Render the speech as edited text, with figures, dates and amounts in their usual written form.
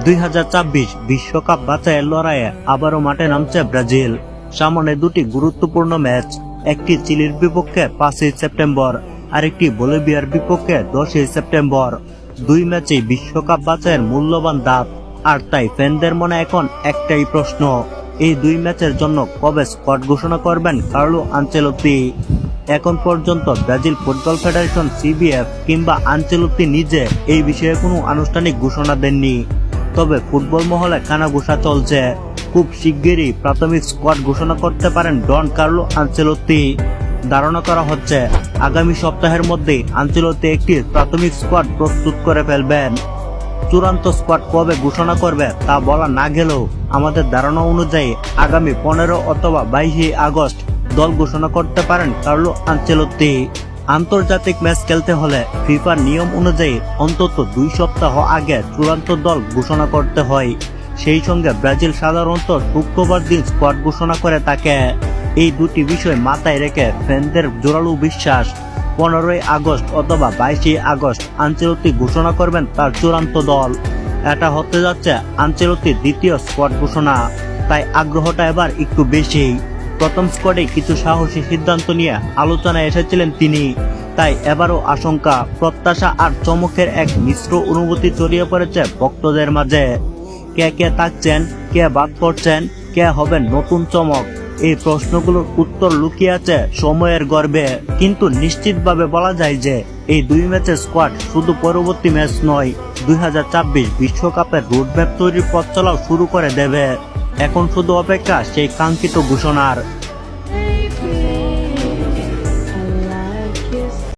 2026 বিশ্বকাপ বাছাইয়ের লড়াইয়ে আবারও মাঠে নামছে ব্রাজিল। সামনে দুটি গুরুত্বপূর্ণ ম্যাচ, একটি চিলির বিপক্ষে 5 সেপ্টেম্বর, আরেকটি বলিভিয়ার বিপক্ষে 10 সেপ্টেম্বর। দুই ম্যাচেই বিশ্বকাপ বাছাইয়ের মূল্যবান ধাপ, আর তাই ফ্যানদের মনে এখন একটাই প্রশ্ন, এই দুই ম্যাচের জন্য কবে স্কোয়াড ঘোষণা করবেন কার্লো আনচেলত্তি। এখন পর্যন্ত ব্রাজিল ফুটবল ফেডারেশন সিবিএফ কিংবা আনচেলত্তি নিজে এই বিষয়ে কোনো আনুষ্ঠানিক ঘোষণা দেননি। তবে ফুটবল মহলে কানাঘুষা চলছে, খুব শিগগিরই প্রাথমিক স্কোয়াড ঘোষণা করতে পারেন ডন কার্লো আনচেলত্তি। ধারণা করা হচ্ছে আগামী সপ্তাহের মধ্যেই আনচেলত্তি একটি প্রাথমিক স্কোয়াড প্রস্তুত করে ফেলবেন। চূড়ান্ত স্কোয়াড কবে ঘোষণা করবে তা বলা না গেলেও আমাদের ধারণা অনুযায়ী আগামী 15 অথবা 22 আগস্ট দল ঘোষণা করতে পারেন কার্লো আনচেলত্তি। আন্তর্জাতিক ম্যাচ খেলতে হলে ফিফার নিয়ম অনুযায়ী অন্তত 2 সপ্তাহ আগে চূড়ান্ত দল ঘোষণা করতে হয়। সেই সঙ্গে ব্রাজিল সাধারণত শুক্রবার দিন স্কোয়াড ঘোষণা করে থাকে। এই দুটি বিষয় মাথায় রেখে ফ্যানদের জোরালো বিশ্বাস 15 আগস্ট অথবা 22 আগস্ট আনচেলত্তি ঘোষণা করবেন তার চূড়ান্ত দল। এটা হতে যাচ্ছে আনচেলত্তির দ্বিতীয় স্কোয়াড ঘোষণা, তাই আগ্রহটা এবার একটু বেশি। প্রথম স্কোয়াডে কিছু সাহসী সিদ্ধান্ত নিয়ে আলোচনায় এসেছিলেন তিনি, তাই এবারও আশঙ্কা, প্রত্যাশা আর চমকের এক মিশ্র অনুভূতি ছড়িয়ে পড়েছে ভক্তদের মাঝে। কে কে থাকছেন, কে বাদ পড়ছেন, কে হবেন নতুন চমক, এই প্রশ্নগুলোর উত্তর লুকিয়ে আছে সময়ের গর্ভে। কিন্তু নিশ্চিতভাবে বলা যায় যে এই দুই ম্যাচের স্কোয়াড শুধু পরবর্তী ম্যাচ নয়, 2026 বিশ্বকাপের রোডম্যাপ তৈরির পথ চলাও শুরু করে দেবে। এখন শুধু অপেক্ষা সেই কাঙ্ক্ষিত ঘোষণার।